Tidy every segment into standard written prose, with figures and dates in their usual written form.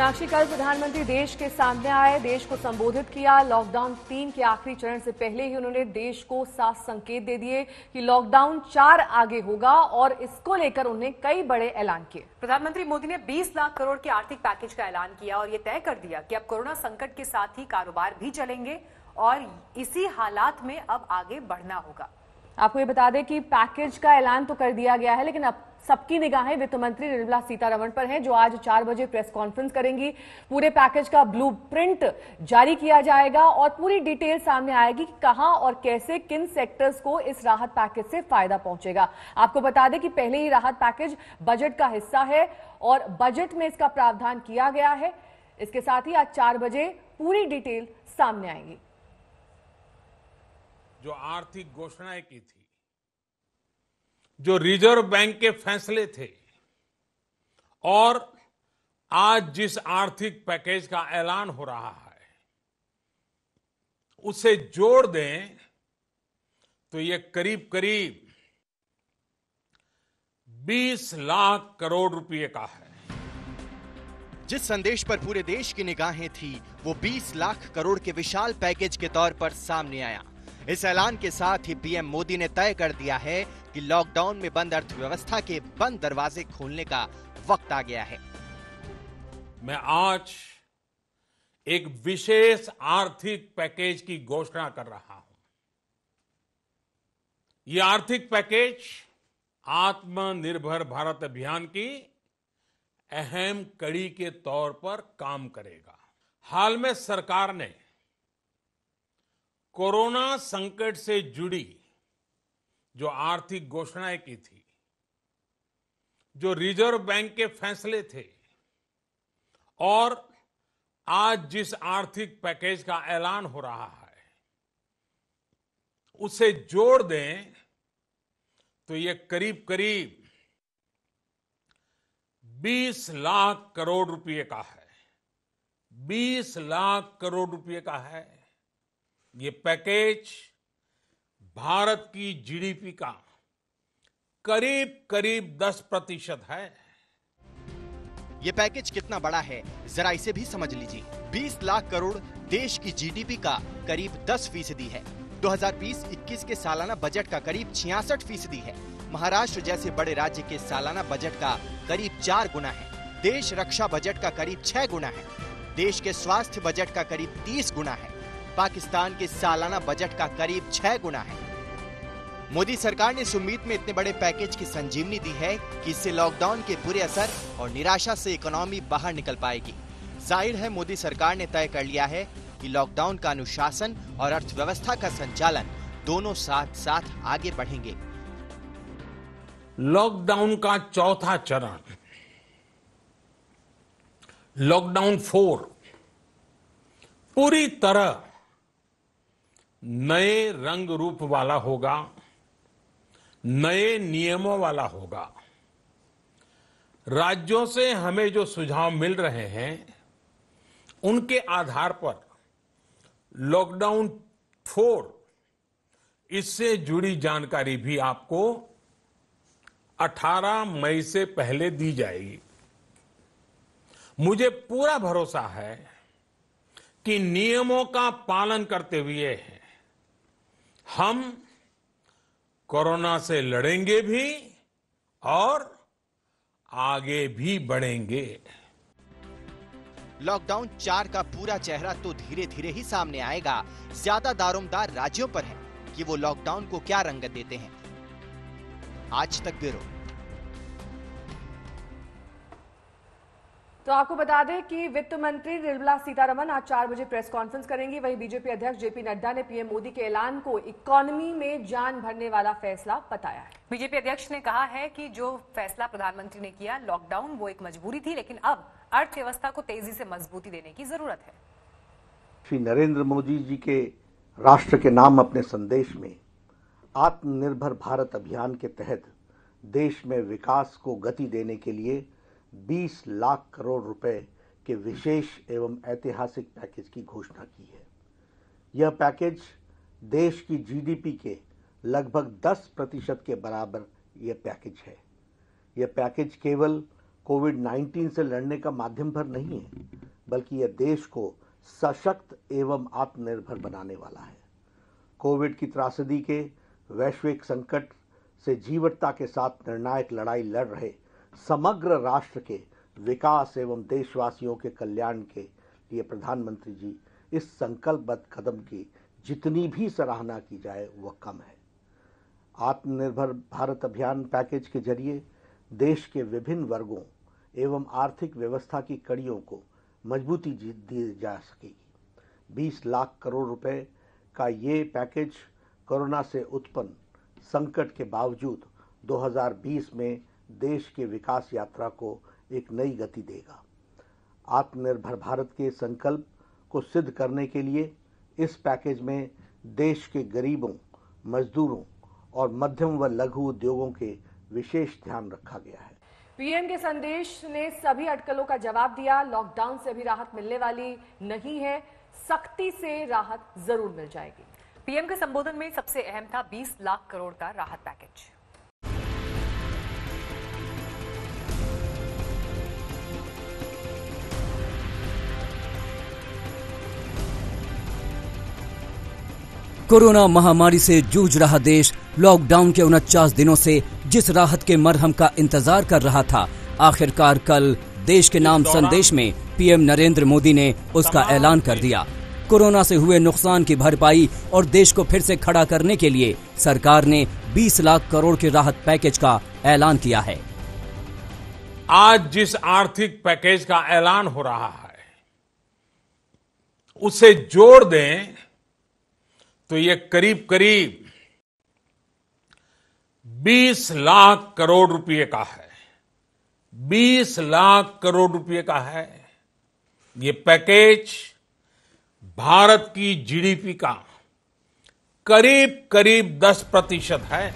मीनाक्षी, कल प्रधानमंत्री देश के सामने आए, देश को संबोधित किया। लॉकडाउन 3 के आखिरी चरण से पहले ही उन्होंने देश को साफ संकेत दे दिए कि लॉकडाउन 4 आगे होगा और इसको लेकर उन्होंने कई बड़े ऐलान किए। प्रधानमंत्री मोदी ने 20 लाख करोड़ के आर्थिक पैकेज का ऐलान किया और ये तय कर दिया कि अब कोरोना संकट के साथ ही कारोबार भी चलेंगे और इसी हालात में अब आगे बढ़ना होगा। आपको ये बता दें कि पैकेज का ऐलान तो कर दिया गया है, लेकिन अब सबकी निगाहें वित्त मंत्री निर्मला सीतारमण पर हैं, जो आज 4 बजे प्रेस कॉन्फ्रेंस करेंगी। पूरे पैकेज का ब्लूप्रिंट जारी किया जाएगा और पूरी डिटेल सामने आएगी कि कहां और कैसे किन सेक्टर्स को इस राहत पैकेज से फायदा पहुंचेगा। आपको बता दें कि पहले ही राहत पैकेज बजट का हिस्सा है और बजट में इसका प्रावधान किया गया है। इसके साथ ही आज 4 बजे पूरी डिटेल सामने आएगी। जो आर्थिक घोषणाएं की थी, जो रिजर्व बैंक के फैसले थे और आज जिस आर्थिक पैकेज का ऐलान हो रहा है, उसे जोड़ दें तो ये करीब करीब 20 लाख करोड़ रुपए का है। जिस संदेश पर पूरे देश की निगाहें थी, वो 20 लाख करोड़ के विशाल पैकेज के तौर पर सामने आया। इस ऐलान के साथ ही पीएम मोदी ने तय कर दिया है कि लॉकडाउन में बंद अर्थव्यवस्था के बंद दरवाजे खोलने का वक्त आ गया है। मैं आज एक विशेष आर्थिक पैकेज की घोषणा कर रहा हूं। यह आर्थिक पैकेज आत्मनिर्भर भारत अभियान की अहम कड़ी के तौर पर काम करेगा। हाल में सरकार ने कोरोना संकट से जुड़ी जो आर्थिक घोषणाएं की थी, जो रिजर्व बैंक के फैसले थे और आज जिस आर्थिक पैकेज का ऐलान हो रहा है, उसे जोड़ दें तो ये करीब करीब 20 लाख करोड़ रुपए का है। 20 लाख करोड़ रुपए का है। ये पैकेज भारत की जीडीपी का करीब करीब 10% है। ये पैकेज कितना बड़ा है, जरा इसे भी समझ लीजिए। 20 लाख करोड़ देश की जीडीपी का करीब 10% है। 2020-21 के सालाना बजट का करीब 66% है। महाराष्ट्र जैसे बड़े राज्य के सालाना बजट का करीब 4 गुना है। देश रक्षा बजट का करीब 6 गुना है। देश के स्वास्थ्य बजट का करीब 30 गुना है। पाकिस्तान के सालाना बजट का करीब 6 गुना है। मोदी सरकार ने इस उम्मीद में इतने बड़े पैकेज की संजीवनी दी है कि इससे लॉकडाउन के बुरे असर और निराशा से इकोनॉमी बाहर निकल पाएगी। जाहिर है, मोदी सरकार ने तय कर लिया है कि लॉकडाउन का अनुशासन और अर्थव्यवस्था का संचालन दोनों साथ साथ आगे बढ़ेंगे। लॉकडाउन का चौथा चरण, लॉकडाउन 4, पूरी तरह नए रंग रूप वाला होगा, नए नियमों वाला होगा। राज्यों से हमें जो सुझाव मिल रहे हैं, उनके आधार पर लॉकडाउन 4, इससे जुड़ी जानकारी भी आपको 18 मई से पहले दी जाएगी। मुझे पूरा भरोसा है कि नियमों का पालन करते हुए हम कोरोना से लड़ेंगे भी और आगे भी बढ़ेंगे। लॉकडाउन 4 का पूरा चेहरा तो धीरे धीरे ही सामने आएगा। ज्यादा दारोमदार राज्यों पर है कि वो लॉकडाउन को क्या रंगत देते हैं। आज तक ब्यूरो। तो आपको बता दें कि वित्त मंत्री निर्मला सीतारमण आज 4 बजे प्रेस कॉन्फ्रेंस करेंगी। वहीं बीजेपी अध्यक्ष जेपी नड्डा ने पीएम मोदी के ऐलान को इकोनॉमी में जान भरने वाला फैसला बताया है। बीजेपी अध्यक्ष ने कहा है कि जो फैसला प्रधानमंत्री ने किया, लॉकडाउन वो एक मजबूरी थी, लेकिन अब अर्थव्यवस्था को तेजी से मजबूती देने की जरूरत है। श्री नरेंद्र मोदी जी के राष्ट्र के नाम अपने संदेश में आत्मनिर्भर भारत अभियान के तहत देश में विकास को गति देने के लिए 20 लाख करोड़ रुपए के विशेष एवं ऐतिहासिक पैकेज की घोषणा की है। यह पैकेज देश की जीडीपी के लगभग 10% के बराबर यह पैकेज है। यह पैकेज केवल कोविड-19 से लड़ने का माध्यम भर नहीं है, बल्कि यह देश को सशक्त एवं आत्मनिर्भर बनाने वाला है। कोविड की त्रासदी के वैश्विक संकट से जीवटता के साथ निर्णायक लड़ाई लड़ रहे समग्र राष्ट्र के विकास एवं देशवासियों के कल्याण के लिए प्रधानमंत्री जी इस संकल्पबद्ध कदम की जितनी भी सराहना की जाए वह कम है। आत्मनिर्भर भारत अभियान पैकेज के जरिए देश के विभिन्न वर्गों एवं आर्थिक व्यवस्था की कड़ियों को मजबूती दी जा सकेगी। 20 लाख करोड़ रुपए का ये पैकेज कोरोना से उत्पन्न संकट के बावजूद 2020 में देश के विकास यात्रा को एक नई गति देगा। आत्मनिर्भर भारत के संकल्प को सिद्ध करने के लिए इस पैकेज में देश के गरीबों, मजदूरों और मध्यम व लघु उद्योगों के विशेष ध्यान रखा गया है। पीएम के संदेश ने सभी अटकलों का जवाब दिया। लॉकडाउन से अभी राहत मिलने वाली नहीं है, सख्ती से राहत जरूर मिल जाएगी। पीएम के संबोधन में सबसे अहम था 20 लाख करोड़ का राहत पैकेज। कोरोना महामारी से जूझ रहा देश लॉकडाउन के 49 दिनों से जिस राहत के मरहम का इंतजार कर रहा था, आखिरकार कल देश के नाम संदेश में पीएम नरेंद्र मोदी ने उसका ऐलान कर दिया। कोरोना से हुए नुकसान की भरपाई और देश को फिर से खड़ा करने के लिए सरकार ने 20 लाख करोड़ के राहत पैकेज का ऐलान किया है। आज जिस आर्थिक पैकेज का ऐलान हो रहा है उसे जोड़ दें तो ये करीब करीब 20 लाख करोड़ रुपए का है। 20 लाख करोड़ रुपए का है। ये पैकेज भारत की जीडीपी का करीब करीब 10% है।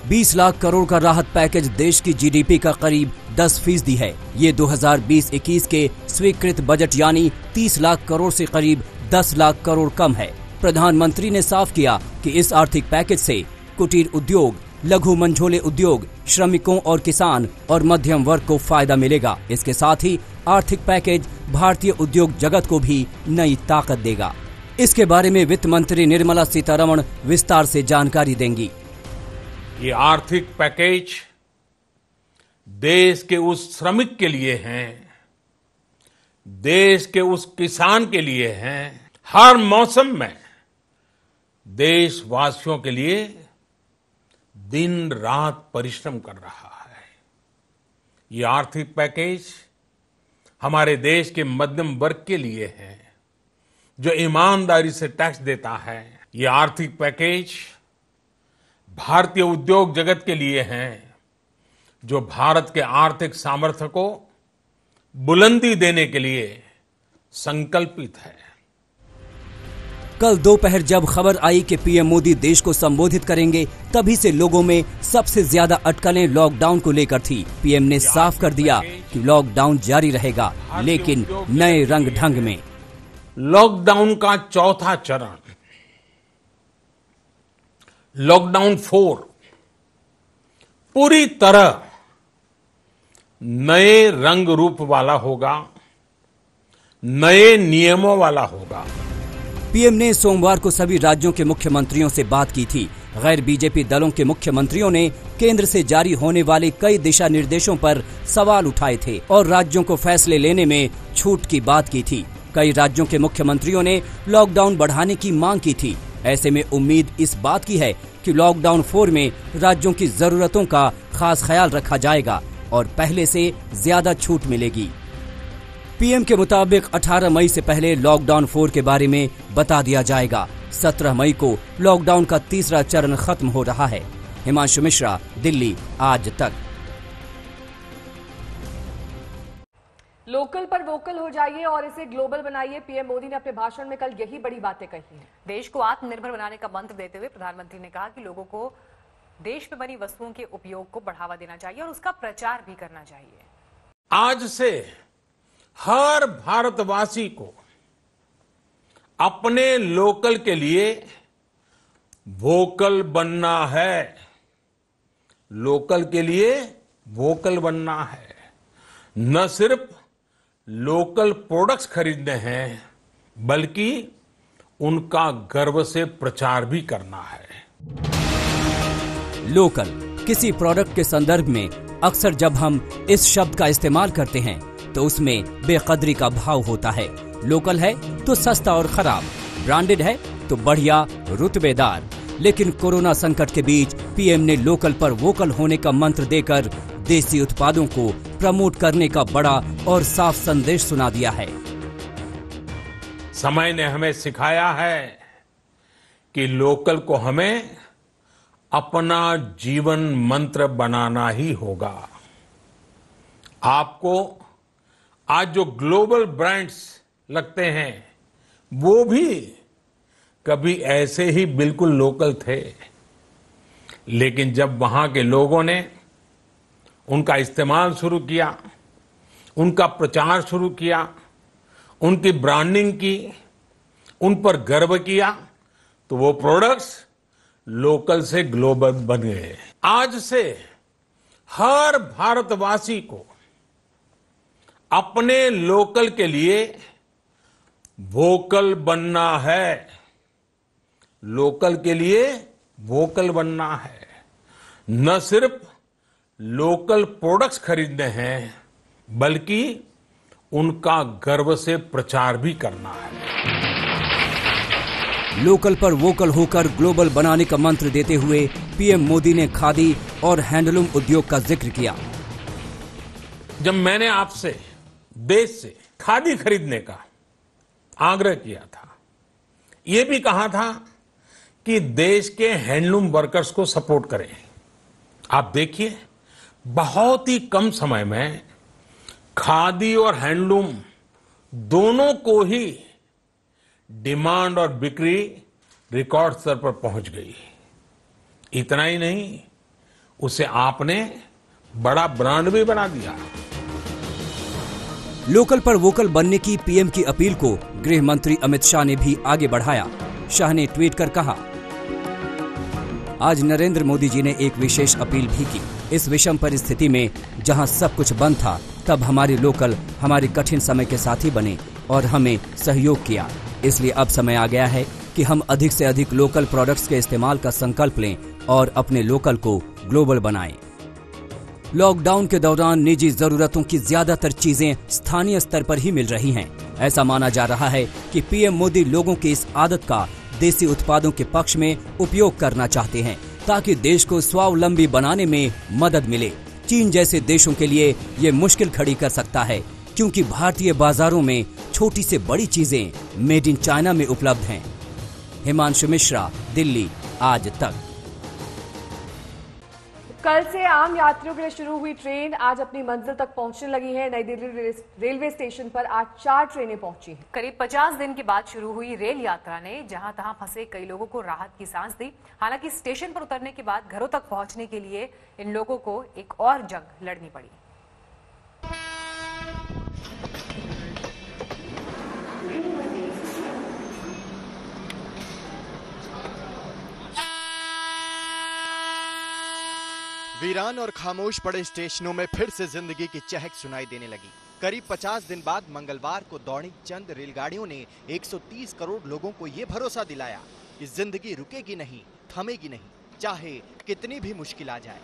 20 लाख करोड़ का राहत पैकेज देश की जीडीपी का करीब 10% है। ये 2020-21 के स्वीकृत बजट यानी 30 लाख करोड़ से करीब 10 लाख करोड़ कम है। प्रधानमंत्री ने साफ किया कि इस आर्थिक पैकेज से कुटीर उद्योग, लघु मंझोले उद्योग, श्रमिकों और किसान और मध्यम वर्ग को फायदा मिलेगा। इसके साथ ही आर्थिक पैकेज भारतीय उद्योग जगत को भी नई ताकत देगा। इसके बारे में वित्त मंत्री निर्मला सीतारमण विस्तार से जानकारी देंगी। ये आर्थिक पैकेज देश के उस श्रमिक के लिए है, देश के उस किसान के लिए है, हर मौसम में देशवासियों के लिए दिन रात परिश्रम कर रहा है। ये आर्थिक पैकेज हमारे देश के मध्यम वर्ग के लिए है जो ईमानदारी से टैक्स देता है। ये आर्थिक पैकेज भारतीय उद्योग जगत के लिए है जो भारत के आर्थिक सामर्थ्य को बुलंदी देने के लिए संकल्पित है। कल दोपहर जब खबर आई कि पीएम मोदी देश को संबोधित करेंगे, तभी से लोगों में सबसे ज्यादा अटकलें लॉकडाउन को लेकर थी। पीएम ने साफ कर दिया कि लॉकडाउन जारी रहेगा, लेकिन नए रंग ढंग में। लॉकडाउन का चौथा चरण, लॉकडाउन 4, पूरी तरह नए रंग रूप वाला होगा, नए नियमों वाला होगा। पीएम ने सोमवार को सभी राज्यों के मुख्यमंत्रियों से बात की थी। गैर बीजेपी दलों के मुख्यमंत्रियों ने केंद्र से जारी होने वाले कई दिशा निर्देशों पर सवाल उठाए थे और राज्यों को फैसले लेने में छूट की बात की थी। कई राज्यों के मुख्यमंत्रियों ने लॉकडाउन बढ़ाने की मांग की थी। ऐसे में उम्मीद इस बात की है कि लॉकडाउन 4 में राज्यों की जरूरतों का खास ख्याल रखा जाएगा और पहले से ज्यादा छूट मिलेगी। पीएम के मुताबिक 18 मई से पहले लॉकडाउन 4 के बारे में बता दिया जाएगा। 17 मई को लॉकडाउन का तीसरा चरण खत्म हो रहा है। हिमांशु मिश्रा, दिल्ली, आज तक। लोकल पर वोकल हो जाइए और इसे ग्लोबल बनाइए। पीएम मोदी ने अपने भाषण में कल यही बड़ी बातें कही हैं। देश को आत्मनिर्भर बनाने का मंत्र देते हुए प्रधानमंत्री ने कहा कि लोगों को देश में बनी वस्तुओं के उपयोग को बढ़ावा देना चाहिए और उसका प्रचार भी करना चाहिए। आज से हर भारतवासी को अपने लोकल के लिए वोकल बनना है। लोकल के लिए वोकल बनना है। न सिर्फ लोकल प्रोडक्ट्स खरीदने हैं बल्कि उनका गर्व से प्रचार भी करना है। लोकल किसी प्रोडक्ट के संदर्भ में अक्सर जब हम इस शब्द का इस्तेमाल करते हैं तो उसमें बेकदरी का भाव होता है। लोकल है तो सस्ता और खराब, ब्रांडेड है तो बढ़िया रुतबेदार। लेकिन कोरोना संकट के बीच पीएम ने लोकल पर वोकल होने का मंत्र देकर देसी उत्पादों को प्रमोट करने का बड़ा और साफ संदेश सुना दिया है। समय ने हमें सिखाया है कि लोकल को हमें अपना जीवन मंत्र बनाना ही होगा। आपको आज जो ग्लोबल ब्रांड्स लगते हैं वो भी कभी ऐसे ही बिल्कुल लोकल थे, लेकिन जब वहां के लोगों ने उनका इस्तेमाल शुरू किया, उनका प्रचार शुरू किया, उनकी ब्रांडिंग की, उन पर गर्व किया, तो वो प्रोडक्ट्स लोकल से ग्लोबल बन गए। आज से हर भारतवासी को अपने लोकल के लिए वोकल बनना है। लोकल के लिए वोकल बनना है। न सिर्फ लोकल प्रोडक्ट्स खरीदने हैं बल्कि उनका गर्व से प्रचार भी करना है। लोकल पर वोकल होकर ग्लोबल बनाने का मंत्र देते हुए पीएम मोदी ने खादी और हैंडलूम उद्योग का जिक्र किया। जब मैंने आपसे देश से खादी खरीदने का आग्रह किया था, ये भी कहा था कि देश के हैंडलूम वर्कर्स को सपोर्ट करें। आप देखिए, बहुत ही कम समय में खादी और हैंडलूम दोनों को ही डिमांड और बिक्री रिकॉर्ड स्तर पर पहुंच गई। इतना ही नहीं, उसे आपने बड़ा ब्रांड भी बना दिया। लोकल पर वोकल बनने की पीएम की अपील को गृह मंत्री अमित शाह ने भी आगे बढ़ाया। शाह ने ट्वीट कर कहा, आज नरेंद्र मोदी जी ने एक विशेष अपील भी की। इस विषम परिस्थिति में जहां सब कुछ बंद था, तब हमारे लोकल हमारे कठिन समय के साथी बने और हमें सहयोग किया। इसलिए अब समय आ गया है कि हम अधिक से अधिक लोकल प्रोडक्ट्स के इस्तेमाल का संकल्प लें और अपने लोकल को ग्लोबल बनाएं। लॉकडाउन के दौरान निजी जरूरतों की ज्यादातर चीजें स्थानीय स्तर पर ही मिल रही हैं। ऐसा माना जा रहा है कि पीएम मोदी लोगों की इस आदत का देसी उत्पादों के पक्ष में उपयोग करना चाहते हैं ताकि देश को स्वावलंबी बनाने में मदद मिले। चीन जैसे देशों के लिए ये मुश्किल खड़ी कर सकता है, क्योंकि भारतीय बाजारों में छोटी से बड़ी चीजें मेड इन चाइना में उपलब्ध हैं। हिमांशु मिश्रा, दिल्ली, आज तक। कल से आम यात्रियों के लिए शुरू हुई ट्रेन आज अपनी मंजिल तक पहुंचने लगी है। नई दिल्ली रेलवे स्टेशन पर आज 4 ट्रेनें पहुंची हैं। करीब 50 दिन के बाद शुरू हुई रेल यात्रा ने जहां तहां फंसे कई लोगों को राहत की सांस दी। हालांकि स्टेशन पर उतरने के बाद घरों तक पहुंचने के लिए इन लोगों को एक और जंग लड़नी पड़ी। वीरान और खामोश पड़े स्टेशनों में फिर से जिंदगी की चहक सुनाई देने लगी। करीब 50 दिन बाद मंगलवार को दौड़ी चंद रेलगाड़ियों ने 130 करोड़ लोगों को ये भरोसा दिलाया कि जिंदगी रुकेगी नहीं, थमेगी नहीं, चाहे कितनी भी मुश्किल आ जाए।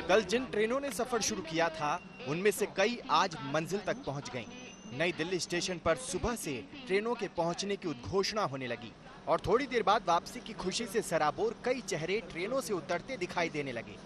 कल जिन ट्रेनों ने सफर शुरू किया था, उनमें से कई आज मंजिल तक पहुंच गईं। नई दिल्ली स्टेशन पर सुबह से ट्रेनों के पहुंचने की उद्घोषणा होने लगी और थोड़ी देर बाद वापसी की खुशी से सराबोर कई चेहरे ट्रेनों से उतरते दिखाई देने लगे।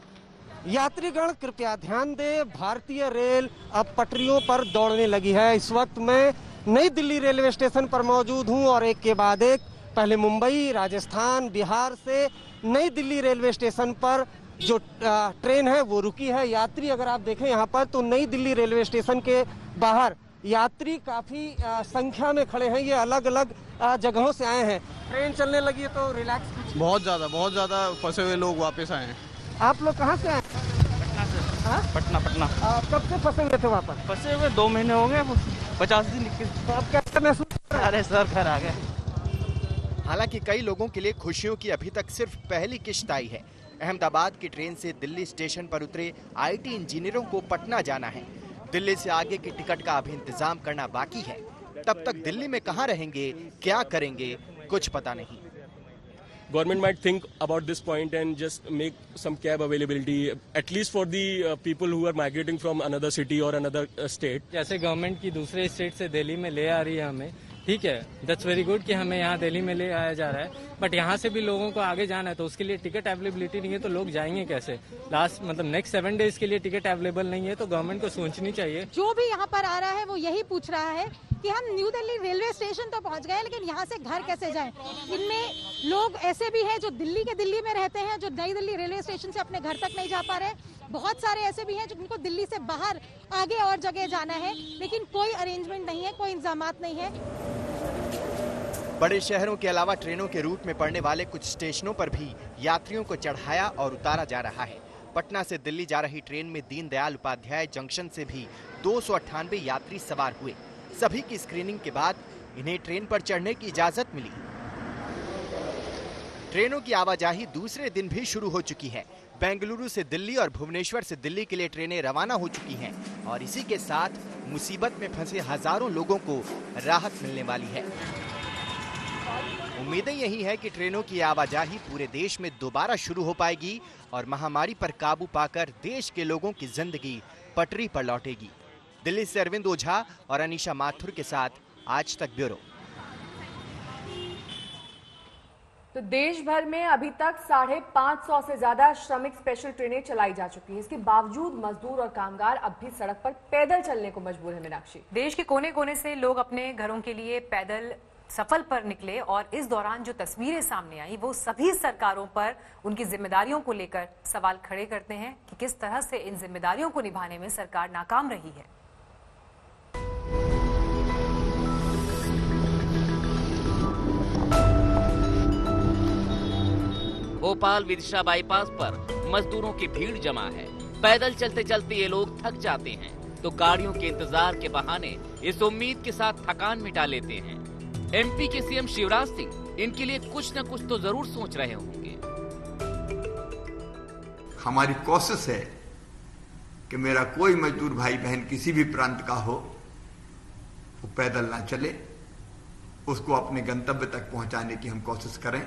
यात्रीगण कृपया ध्यान दें, भारतीय रेल अब पटरियों पर दौड़ने लगी है। इस वक्त मैं नई दिल्ली रेलवे स्टेशन पर मौजूद हूं और एक के बाद एक पहले मुंबई, राजस्थान, बिहार से नई दिल्ली रेलवे स्टेशन पर जो ट्रेन है वो रुकी है। यात्री अगर आप देखें यहाँ पर तो नई दिल्ली रेलवे स्टेशन के बाहर यात्री काफी संख्या में खड़े हैं। ये अलग अलग जगहों से आए हैं। ट्रेन चलने लगी है तो रिलैक्स। बहुत ज्यादा फंसे हुए लोग वापस आए हैं। आप लोग कहाँ से आए? पटना से। पटना। कब से फंसे हुए थे वहाँ पर? फंसे हुए 2 महीने हो गए, 50 दिन। तो आप कैसा महसूस कर रहे हैं? अरे सर, घर आ गए। हालांकि कई लोगों के लिए खुशियों की अभी तक सिर्फ पहली किश्त आई है। अहमदाबाद की ट्रेन से दिल्ली स्टेशन पर उतरे आईटी इंजीनियरों को पटना जाना है। दिल्ली से आगे की टिकट का अभी इंतजाम करना बाकी है। तब तक दिल्ली में कहां रहेंगे, क्या करेंगे, कुछ पता नहीं। Government might think about this point and just make some cab availability, at least for the people who are migrating from another city or another state. जैसे गवर्नमेंट की दूसरे स्टेट से दिल्ली में ले आ रही है हमें, ठीक है, दैट्स वेरी गुड कि हमें यहाँ दिल्ली में ले आया जा रहा है, बट यहाँ से भी लोगों को आगे जाना है तो उसके लिए टिकट अवेलेबिलिटी नहीं है तो लोग जाएंगे कैसे? नेक्स्ट 7 डेज के लिए टिकट अवेलेबल नहीं है तो गवर्नमेंट को सोचनी चाहिए। जो भी यहाँ पर आ रहा है वो यही पूछ रहा है कि हम न्यू दिल्ली रेलवे स्टेशन तो पहुँच गए, लेकिन यहाँ से घर कैसे जाएं? इनमें लोग ऐसे भी हैं जो दिल्ली में रहते हैं, जो नई दिल्ली रेलवे स्टेशन से अपने घर तक नहीं जा पा रहे। बहुत सारे ऐसे भी हैं जिनको दिल्ली से बाहर आगे और जगह जाना है, लेकिन कोई अरेंजमेंट नहीं है, कोई इंतजामात नहीं है। बड़े शहरों के अलावा ट्रेनों के रूट में पड़ने वाले कुछ स्टेशनों पर भी यात्रियों को चढ़ाया और उतारा जा रहा है। पटना से दिल्ली जा रही ट्रेन में दीनदयाल उपाध्याय जंक्शन से भी 298 यात्री सवार हुए। सभी की स्क्रीनिंग के बाद इन्हें ट्रेन पर चढ़ने की इजाजत मिली। ट्रेनों की आवाजाही दूसरे दिन भी शुरू हो चुकी है। बेंगलुरु से दिल्ली और भुवनेश्वर से दिल्ली के लिए ट्रेनें रवाना हो चुकी हैं और इसी के साथ मुसीबत में फंसे हजारों लोगों को राहत मिलने वाली है। उम्मीदें यही है कि ट्रेनों की आवाजाही पूरे देश में दोबारा शुरू हो पाएगी और महामारी पर काबू पाकर देश के लोगों की जिंदगी पटरी पर लौटेगी। दिल्ली से अरविंद ओझा और अनीशा माथुर के साथ आज तक ब्यूरो। तो देश भर में अभी तक 550 से ज्यादा श्रमिक स्पेशल ट्रेनें चलाई जा चुकी हैं। इसके बावजूद मजदूर और कामगार अब भी सड़क पर पैदल चलने को मजबूर है। मीनाक्षी, देश के कोने कोने से लोग अपने घरों के लिए पैदल सफर पर निकले और इस दौरान जो तस्वीरें सामने आई वो सभी सरकारों पर उनकी जिम्मेदारियों को लेकर सवाल खड़े करते हैं कि किस तरह से इन जिम्मेदारियों को निभाने में सरकार नाकाम रही है। भोपाल विदिशा बाईपास पर मजदूरों की भीड़ जमा है। पैदल चलते चलते ये लोग थक जाते हैं तो गाड़ियों के इंतजार के बहाने इस उम्मीद के साथ थकान मिटा लेते हैं। एमपी के सीएम शिवराज सिंह इनके लिए कुछ न कुछ तो जरूर सोच रहे होंगे। हमारी कोशिश है कि मेरा कोई मजदूर भाई बहन किसी भी प्रांत का हो वो पैदल ना चले, उसको अपने गंतव्य तक पहुंचाने की हम कोशिश करें।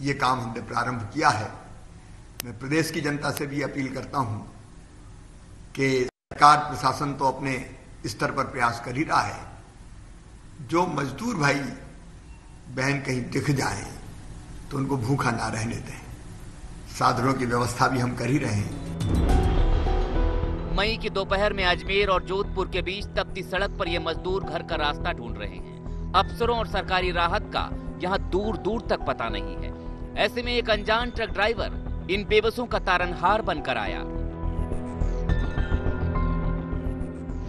ये काम हमने प्रारंभ किया है। मैं प्रदेश की जनता से भी अपील करता हूं कि सरकार प्रशासन तो अपने स्तर पर प्रयास कर ही रहा है। जो मजदूर भाई बहन कहीं दिख जाए तो उनको भूखा ना रहने दें। साधनों की व्यवस्था भी हम कर ही रहे हैं। मई की दोपहर में अजमेर और जोधपुर के बीच तपती सड़क पर ये मजदूर घर का रास्ता ढूंढ रहे हैं। अफसरों और सरकारी राहत का यहाँ दूर दूर तक पता नहीं है। ऐसे में एक अनजान ट्रक ड्राइवर इन बेबसों का तारनहार बनकर आया।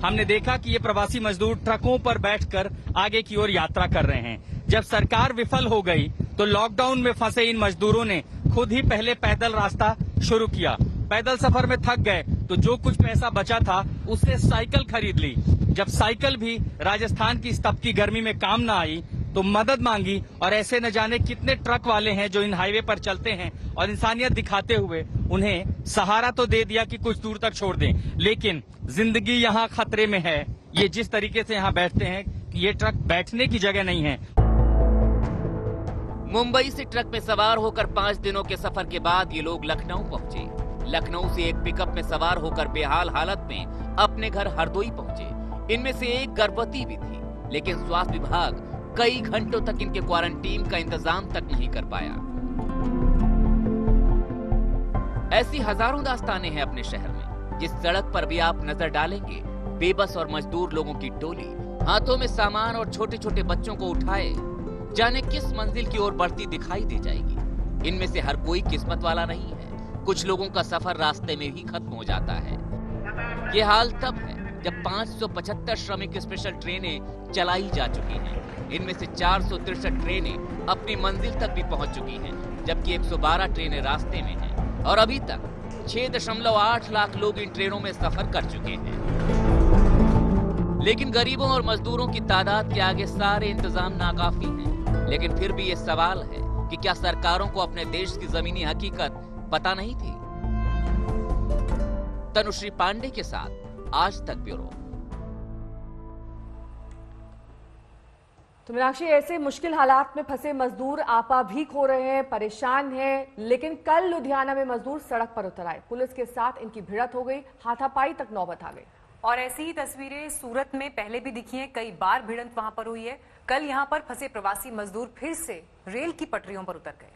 हमने देखा कि ये प्रवासी मजदूर ट्रकों पर बैठकर आगे की ओर यात्रा कर रहे हैं। जब सरकार विफल हो गई तो लॉकडाउन में फंसे इन मजदूरों ने खुद ही पहले पैदल रास्ता शुरू किया। पैदल सफर में थक गए तो जो कुछ पैसा बचा था उससे साइकिल खरीद ली। जब साइकिल भी राजस्थान की इस तपती गर्मी में काम न आई तो मदद मांगी और ऐसे न जाने कितने ट्रक वाले हैं जो इन हाईवे पर चलते हैं और इंसानियत दिखाते हुए उन्हें सहारा तो दे दिया कि कुछ दूर तक छोड़ दें, लेकिन जिंदगी यहाँ खतरे में है। ये जिस तरीके से यहाँ बैठते हैं, ये ट्रक बैठने की जगह नहीं है। मुंबई से ट्रक में सवार होकर 5 दिनों के सफर के बाद ये लोग लखनऊ पहुँचे। लखनऊ से एक पिकअप में सवार होकर बेहाल हालत में अपने घर हरदोई पहुँचे। इनमें से एक गर्भवती भी थी, लेकिन स्वास्थ्य विभाग कई घंटों तक इनके क्वारंटीन का इंतजाम तक नहीं कर पाया। ऐसी हजारों दास्तानें हैं अपने शहर में। जिस सड़क पर भी आप नजर डालेंगे, बेबस और मजदूर लोगों की टोली हाथों में सामान और छोटे छोटे बच्चों को उठाए जाने किस मंजिल की ओर बढ़ती दिखाई दे जाएगी। इनमें से हर कोई किस्मत वाला नहीं है। कुछ लोगों का सफर रास्ते में ही खत्म हो जाता है। ये हाल तब है जब 575 श्रमिक स्पेशल ट्रेनें चलाई जा चुकी हैं। इनमें से 463 ट्रेनें अपनी मंजिल तक भी पहुंच चुकी हैं, जबकि 112 ट्रेनें रास्ते में हैं और अभी तक 6.8 लाख लोग इन ट्रेनों में सफर कर चुके हैं। लेकिन गरीबों और मजदूरों की तादाद के आगे सारे इंतजाम नाकाफी हैं। लेकिन फिर भी ये सवाल है कि क्या सरकारों को अपने देश की जमीनी हकीकत पता नहीं थी? तनुश्री पांडे के साथ आज तक ब्यूरो। तो मीनाक्षी, ऐसे मुश्किल हालात में फंसे मजदूर आपा भीख हो रहे हैं, परेशान हैं, लेकिन कल लुधियाना में मजदूर सड़क पर उतर आए। पुलिस के साथ इनकी भिड़ंत हो गई, हाथापाई तक नौबत आ गई। और ऐसी ही तस्वीरें सूरत में पहले भी दिखी हैं, कई बार भिड़ंत वहां पर हुई है। कल यहां पर फंसे प्रवासी मजदूर फिर से रेल की पटरियों पर उतर गए।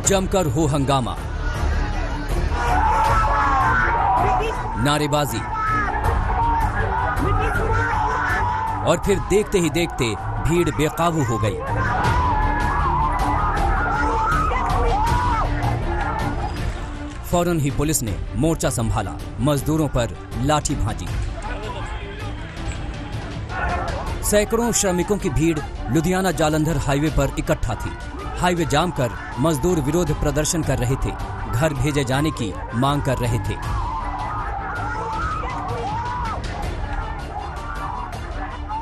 जमकर हो हंगामा, नारेबाजी और फिर देखते ही देखते भीड़ बेकाबू हो गई। फौरन ही पुलिस ने मोर्चा संभाला, मजदूरों पर लाठी भांजी। सैकड़ों श्रमिकों की भीड़ लुधियाना जालंधर हाईवे पर इकट्ठा थी। हाईवे जाम कर मजदूर विरोध प्रदर्शन कर रहे थे, घर भेजे जाने की मांग कर रहे थे।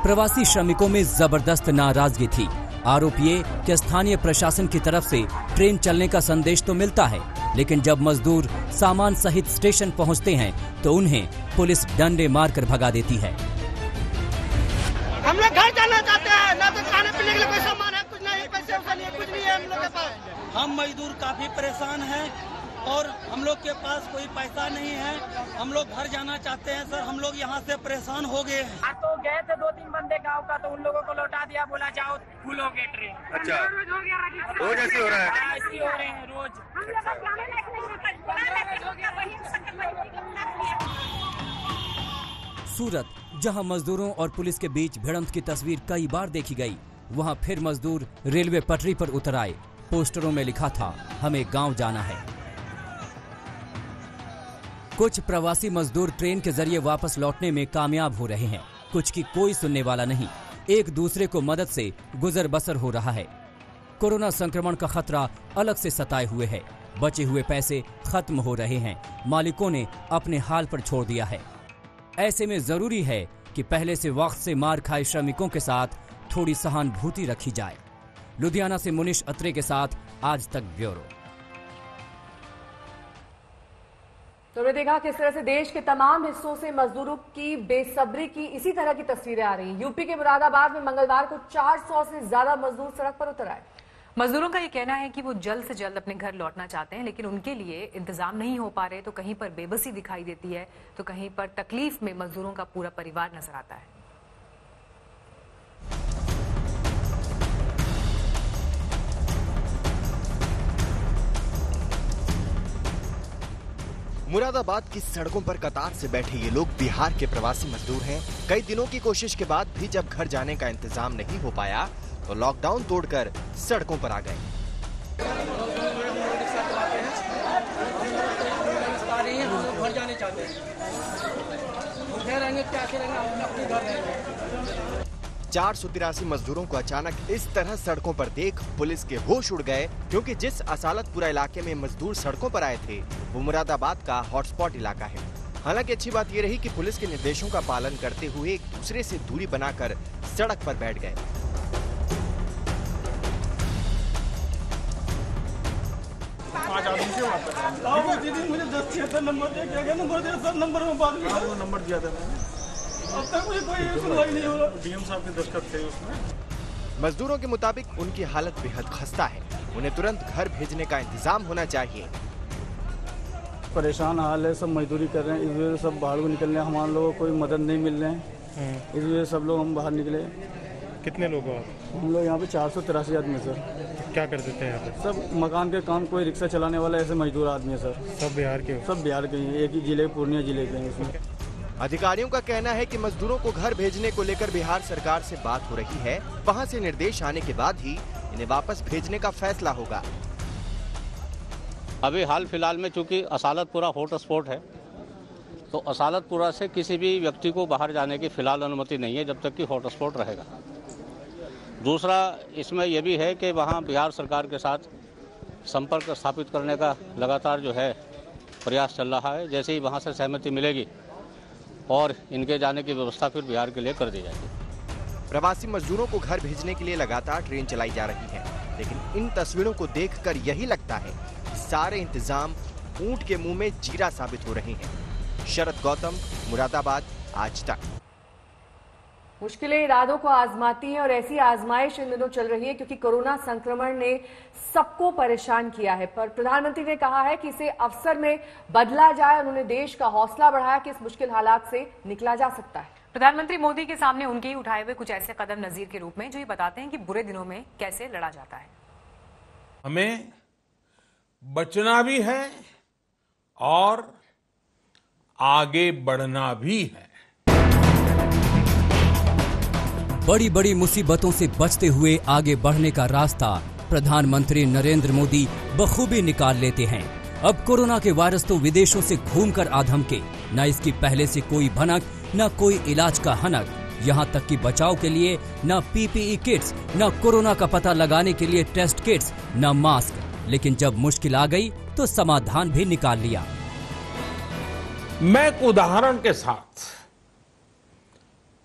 प्रवासी श्रमिकों में जबरदस्त नाराजगी थी। आरोप ये कि स्थानीय प्रशासन की तरफ से ट्रेन चलने का संदेश तो मिलता है, लेकिन जब मजदूर सामान सहित स्टेशन पहुंचते हैं तो उन्हें पुलिस डंडे मारकर भगा देती है। हम लोग घर जाना चाहते हैं, ना तो खाने पीने के लिए कोई सामान है, कुछ नहीं, पैसे वैसे नहीं, कुछ नहीं है हम लोग के पास। हम मजदूर काफी परेशान हैं और हम लोग के पास कोई पैसा नहीं है। हम लोग घर जाना चाहते हैं सर, हम लोग यहाँ से परेशान हो गए हैं। तो गए थे 2-3 बंदे गांव का, तो उन लोगों को लौटा दिया, बोला जाओ फुल हो गए ट्रेन। अच्छा, रोज ऐसे हो रहा है? ऐसे हो रहे हैं रोज। सूरत, जहां मजदूरों और पुलिस के बीच भिड़ंत की तस्वीर कई बार देखी गई, वहां फिर मजदूर रेलवे पटरी पर उतर आए। पोस्टरों में लिखा था, हमें गांव जाना है। कुछ प्रवासी मजदूर ट्रेन के जरिए वापस लौटने में कामयाब हो रहे हैं, कुछ की कोई सुनने वाला नहीं। एक दूसरे को मदद से गुजर बसर हो रहा है। कोरोना संक्रमण का खतरा अलग से सताए हुए है। बचे हुए पैसे खत्म हो रहे हैं, मालिकों ने अपने हाल पर छोड़ दिया है। ऐसे में जरूरी है कि पहले से वक्त से मार खाए श्रमिकों के साथ थोड़ी सहानुभूति रखी जाए। लुधियाना से मुनीश अत्रे के साथ आज तक ब्यूरो। तो हमने देखा किस तरह से देश के तमाम हिस्सों से मजदूरों की बेसब्री की इसी तरह की तस्वीरें आ रही हैं। यूपी के मुरादाबाद में मंगलवार को 400 से ज्यादा मजदूर सड़क पर उतर आए। मजदूरों का ये कहना है कि वो जल्द से जल्द अपने घर लौटना चाहते हैं, लेकिन उनके लिए इंतजाम नहीं हो पा रहे। तो कहीं पर बेबसी दिखाई देती है, तो कहीं पर तकलीफ में मजदूरों का पूरा परिवार नजर आता है। मुरादाबाद की सड़कों पर कतार से बैठे ये लोग बिहार के प्रवासी मजदूर हैं। कई दिनों की कोशिश के बाद भी जब घर जाने का इंतजाम नहीं हो पाया तो लॉकडाउन तोड़कर सड़कों पर आ गए। घर जाने चाहते हैं, 483 मजदूरों को अचानक इस तरह सड़कों पर देख पुलिस के होश उड़ गए, क्योंकि जिस असालतपुरा इलाके में मजदूर सड़कों पर आए थे वो मुरादाबाद का हॉटस्पॉट इलाका है। हालांकि अच्छी बात ये रही कि पुलिस के निर्देशों का पालन करते हुए एक दूसरे से दूरी बनाकर सड़क पर बैठ गए। मुझे 1076 नंबर दिया गया, नंबर दिया सर, नंबर में बात किया, वो नंबर दिया था मैंने। अब तक मुझे कोई सुनवाई नहीं हो रहा। डीएम साहब के दस्तखत थे उसमें। मजदूरों के मुताबिक उनकी हालत बेहद खस्ता है, उन्हें तुरंत घर भेजने का इंतजाम होना चाहिए। परेशान हाल है, सब मजदूरी कर रहे हैं, इस वजह से सब बाहर को निकल रहे हैं। हमारे लोगों को कोई मदद नहीं मिल रहे हैं, इस वजह से सब लोग हम बाहर निकले। कितने लोग हो आप? हम लोग यहाँ पे 483 आदमी है सर। क्या करते थे यहाँ पे? सब मकान के काम, कोई रिक्शा चलाने वाला, ऐसे मजदूर आदमी है सर। सब बिहार के? सब बिहार के हैं, एक ही जिले, पूर्णिया जिले के हैं इसमें। अधिकारियों का कहना है कि मजदूरों को घर भेजने को लेकर बिहार सरकार से बात हो रही है। वहां से निर्देश आने के बाद ही इन्हें वापस भेजने का फैसला होगा। अभी हाल फिलहाल में चूंकि असालतपुरा हॉटस्पॉट है, तो असालतपुरा से किसी भी व्यक्ति को बाहर जाने की फिलहाल अनुमति नहीं है जब तक कि हॉटस्पॉट रहेगा। दूसरा इसमें यह भी है कि वहाँ बिहार सरकार के साथ संपर्क स्थापित करने का लगातार जो है प्रयास चल रहा है। जैसे ही वहाँ से सहमति मिलेगी और इनके जाने की व्यवस्था फिर बिहार के लिए कर दी जाएगी। प्रवासी मजदूरों को घर भेजने के लिए लगातार ट्रेन चलाई जा रही है, लेकिन इन तस्वीरों को देखकर यही लगता है कि सारे इंतजाम ऊंट के मुंह में जीरा साबित हो रहे हैं। शरद गौतम, मुरादाबाद, आज तक। मुश्किलें इरादों को आजमाती हैं और ऐसी आजमाइश इन दिनों चल रही है क्योंकि कोरोना संक्रमण ने सबको परेशान किया है। पर प्रधानमंत्री ने कहा है कि इसे अवसर में बदला जाए। उन्होंने देश का हौसला बढ़ाया कि इस मुश्किल हालात से निकला जा सकता है। प्रधानमंत्री मोदी के सामने उनके ही उठाए हुए कुछ ऐसे कदम नजीर के रूप में जो ये बताते हैं कि बुरे दिनों में कैसे लड़ा जाता है। हमें बचना भी है और आगे बढ़ना भी है। बड़ी बड़ी मुसीबतों से बचते हुए आगे बढ़ने का रास्ता प्रधानमंत्री नरेंद्र मोदी बखूबी निकाल लेते हैं। अब कोरोना के वायरस तो विदेशों से घूमकर आ धमके, न इसकी पहले से कोई भनक, न कोई इलाज का हनक। यहाँ तक कि बचाव के लिए न पीपीई किट्स, न कोरोना का पता लगाने के लिए टेस्ट किट्स, न मास्क। लेकिन जब मुश्किल आ गई तो समाधान भी निकाल लिया। मैं एक उदाहरण के साथ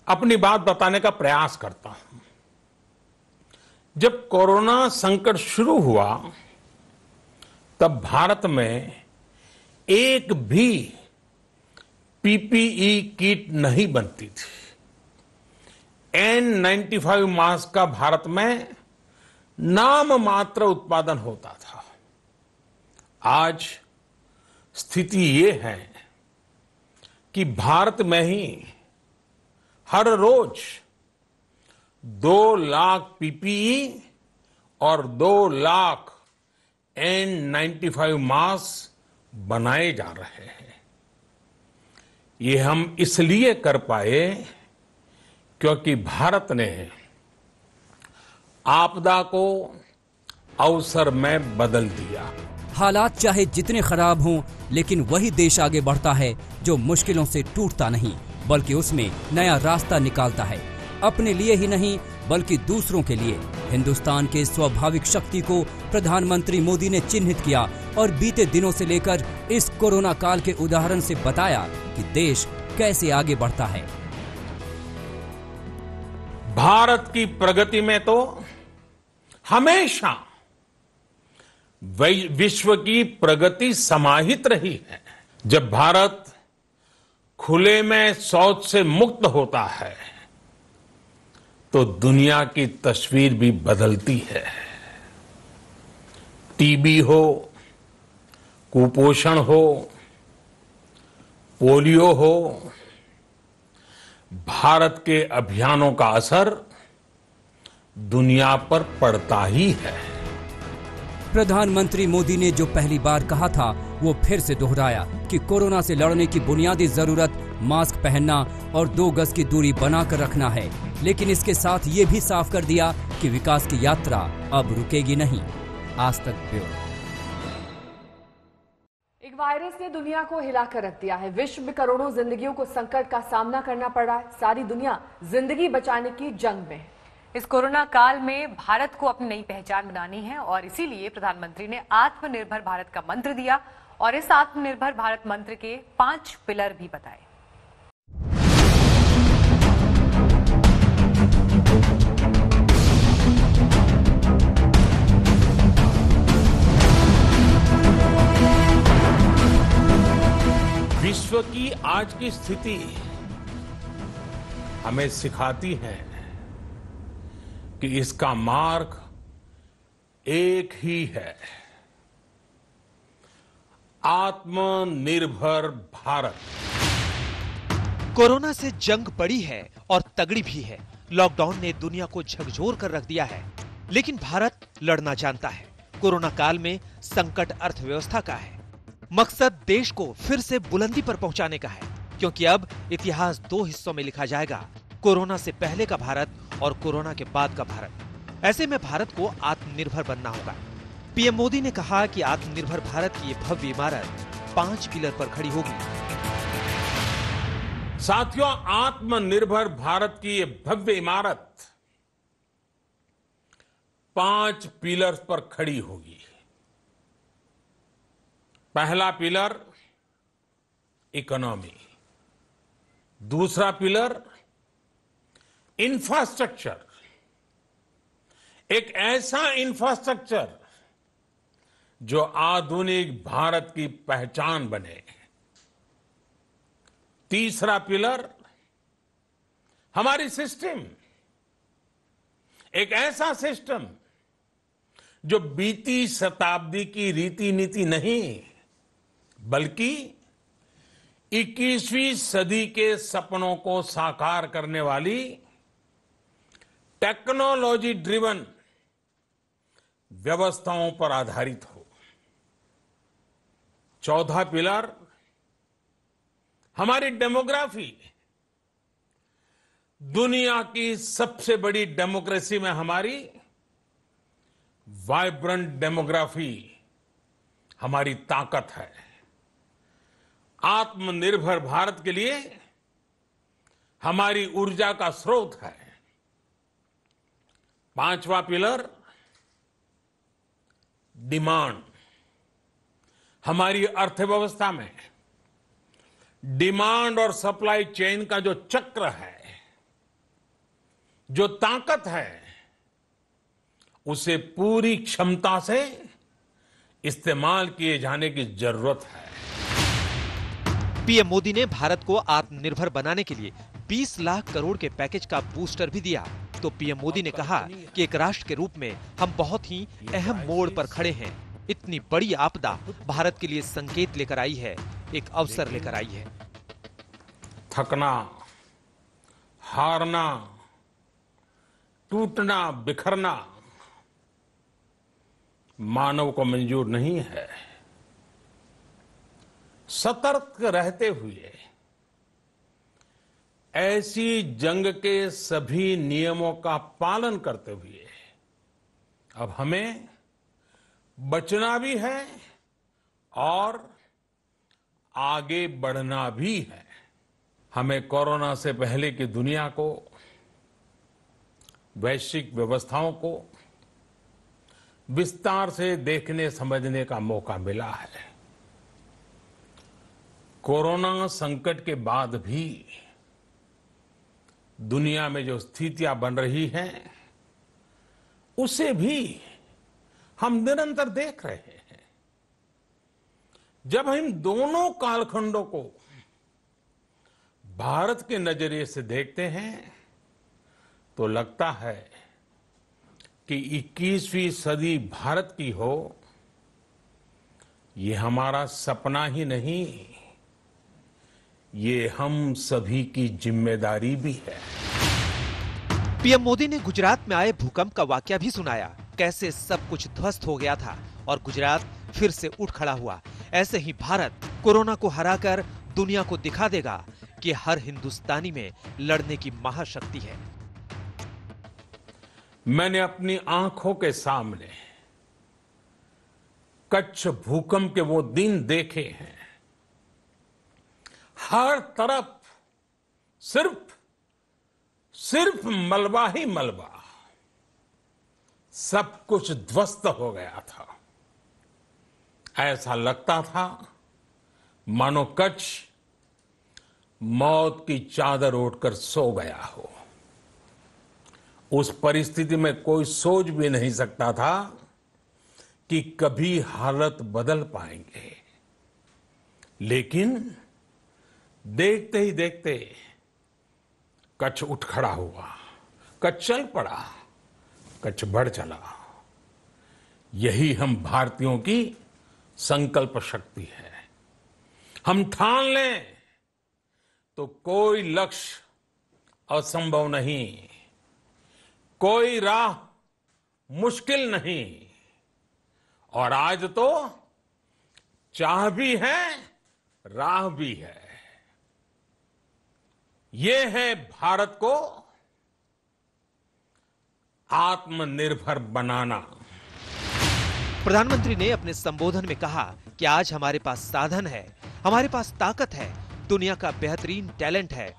अपनी बात बताने का प्रयास करता हूं। जब कोरोना संकट शुरू हुआ तब भारत में एक भी पीपीई किट नहीं बनती थी। N95 मास्क का भारत में नाम मात्र उत्पादन होता था। आज स्थिति ये है कि भारत में ही हर रोज 2 लाख पीपीई और 2 लाख N95 मास्क बनाए जा रहे हैं। ये हम इसलिए कर पाए क्योंकि भारत ने आपदा को अवसर में बदल दिया। हालात चाहे जितने खराब हों, लेकिन वही देश आगे बढ़ता है जो मुश्किलों से टूटता नहीं, बल्कि उसमें नया रास्ता निकालता है। अपने लिए ही नहीं बल्कि दूसरों के लिए। हिंदुस्तान के स्वाभाविक शक्ति को प्रधानमंत्री मोदी ने चिन्हित किया और बीते दिनों से लेकर इस कोरोना काल के उदाहरण से बताया कि देश कैसे आगे बढ़ता है। भारत की प्रगति में तो हमेशा विश्व की प्रगति समाहित रही है। जब भारत खुले में शौच से मुक्त होता है तो दुनिया की तस्वीर भी बदलती है। टीबी हो, कुपोषण हो, पोलियो हो, भारत के अभियानों का असर दुनिया पर पड़ता ही है। प्रधानमंत्री मोदी ने जो पहली बार कहा था वो फिर से दोहराया कि कोरोना से लड़ने की बुनियादी जरूरत मास्क पहनना और 2 गज की दूरी बनाकर रखना है। लेकिन इसके साथ ये भी साफ कर दिया कि विकास की यात्रा अब रुकेगी नहीं। आज तक ब्यूरो। एक वायरस ने दुनिया को हिलाकर रख दिया है। विश्व में करोड़ों जिंदगियों को संकट का सामना करना पड़ रहा है। सारी दुनिया जिंदगी बचाने की जंग में है। इस कोरोना काल में भारत को अपनी नई पहचान बनानी है और इसीलिए प्रधानमंत्री ने आत्मनिर्भर भारत का मंत्र दिया और इस आत्मनिर्भर भारत मंत्र के 5 पिलर भी बताए। विश्व की आज की स्थिति हमें सिखाती है कि इसका मार्ग एक ही है, आत्मनिर्भर भारत। कोरोना से जंग बड़ी है और तगड़ी भी है। लॉकडाउन ने दुनिया को झकझोर कर रख दिया है, लेकिन भारत लड़ना जानता है। कोरोना काल में संकट अर्थव्यवस्था का है। मकसद देश को फिर से बुलंदी पर पहुंचाने का है, क्योंकि अब इतिहास 2 हिस्सों में लिखा जाएगा, कोरोना से पहले का भारत और कोरोना के बाद का भारत। ऐसे में भारत को आत्मनिर्भर बनना होगा। पीएम मोदी ने कहा कि आत्मनिर्भर भारत की ये भव्य इमारत 5 पिलर पर खड़ी होगी। साथियों, आत्मनिर्भर भारत की ये भव्य इमारत 5 पिलर्स पर खड़ी होगी। पहला पिलर इकोनॉमी, दूसरा पिलर इंफ्रास्ट्रक्चर, एक ऐसा इंफ्रास्ट्रक्चर जो आधुनिक भारत की पहचान बने। तीसरा पिलर हमारी सिस्टम, एक ऐसा सिस्टम जो बीती शताब्दी की रीति नीति नहीं बल्कि 21वीं सदी के सपनों को साकार करने वाली टेक्नोलॉजी ड्रिवन व्यवस्थाओं पर आधारित हो। चौथा पिलर हमारी डेमोग्राफी, दुनिया की सबसे बड़ी डेमोक्रेसी में हमारी वाइब्रेंट डेमोग्राफी हमारी ताकत है। आत्मनिर्भर भारत के लिए हमारी ऊर्जा का स्रोत है। पांचवा पिलर डिमांड, हमारी अर्थव्यवस्था में डिमांड और सप्लाई चेन का जो चक्र है, जो ताकत है, उसे पूरी क्षमता से इस्तेमाल किए जाने की जरूरत है। पीएम मोदी ने भारत को आत्मनिर्भर बनाने के लिए 20 लाख करोड़ के पैकेज का बूस्टर भी दिया। तो पीएम मोदी ने कहा कि एक राष्ट्र के रूप में हम बहुत ही अहम मोड़ पर खड़े हैं। इतनी बड़ी आपदा भारत के लिए संकेत लेकर आई है, एक अवसर लेकर आई है। थकना, हारना, टूटना, बिखरना मानव को मंजूर नहीं है। सतर्क रहते हुए ऐसी जंग के सभी नियमों का पालन करते हुए अब हमें बचना भी है और आगे बढ़ना भी है। हमें कोरोना से पहले की दुनिया को, वैश्विक व्यवस्थाओं को विस्तार से देखने समझने का मौका मिला है। कोरोना संकट के बाद भी दुनिया में जो स्थितियां बन रही हैं, उसे भी हम निरंतर देख रहे हैं। जब हम दोनों कालखंडों को भारत के नजरिए से देखते हैं तो लगता है कि 21वीं सदी भारत की हो, ये हमारा सपना ही नहीं, ये हम सभी की जिम्मेदारी भी है। पीएम मोदी ने गुजरात में आए भूकंप का वाकया भी सुनाया, कैसे सब कुछ ध्वस्त हो गया था और गुजरात फिर से उठ खड़ा हुआ। ऐसे ही भारत कोरोना को हराकर दुनिया को दिखा देगा कि हर हिंदुस्तानी में लड़ने की महाशक्ति है। मैंने अपनी आंखों के सामने कच्छ भूकंप के वो दिन देखे हैं। हर तरफ सिर्फ मलबा ही मलबा, सब कुछ ध्वस्त हो गया था। ऐसा लगता था मानो कच्छ मौत की चादर ओढ़कर सो गया हो। उस परिस्थिति में कोई सोच भी नहीं सकता था कि कभी हालत बदल पाएंगे, लेकिन देखते ही देखते कच्छ उठ खड़ा हुआ, कच्छ चल पड़ा, कच्छ बढ़ चला। यही हम भारतीयों की संकल्प शक्ति है। हम ठान लें तो कोई लक्ष्य असंभव नहीं, कोई राह मुश्किल नहीं। और आज तो चाह भी है, राह भी है। ये है भारत को आत्मनिर्भर बनाना। प्रधानमंत्री ने अपने संबोधन में कहा कि आज हमारे पास साधन है, हमारे पास ताकत है, दुनिया का बेहतरीन टैलेंट है।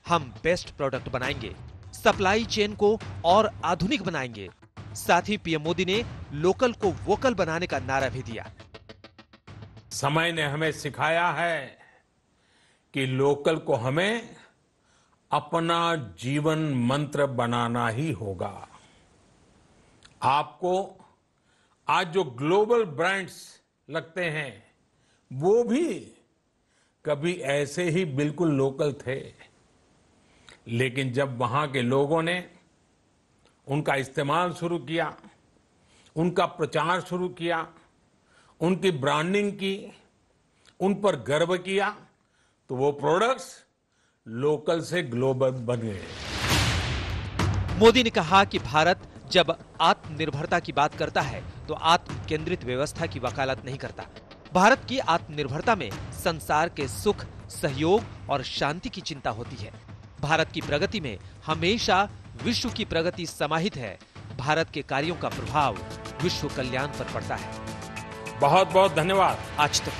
हम बेस्ट प्रोडक्ट बनाएंगे, सप्लाई चेन को और आधुनिक बनाएंगे। साथ ही पीएम मोदी ने लोकल को वोकल बनाने का नारा भी दिया। समय ने हमें सिखाया है कि लोकल को हमें अपना जीवन मंत्र बनाना ही होगा। आपको आज जो ग्लोबल ब्रांड्स लगते हैं वो भी कभी ऐसे ही बिल्कुल लोकल थे, लेकिन जब वहां के लोगों ने उनका इस्तेमाल शुरू किया, उनका प्रचार शुरू किया, उनकी ब्रांडिंग की, उन पर गर्व किया, तो वो प्रोडक्ट्स लोकल से ग्लोबल बन गए। मोदी ने कहा कि भारत जब आत्मनिर्भरता की बात करता है तो आत्म केंद्रित व्यवस्था की वकालत नहीं करता। भारत की आत्मनिर्भरता में संसार के सुख, सहयोग और शांति की चिंता होती है। भारत की प्रगति में हमेशा विश्व की प्रगति समाहित है। भारत के कार्यों का प्रभाव विश्व कल्याण पर पड़ता है। बहुत बहुत धन्यवाद। आज तक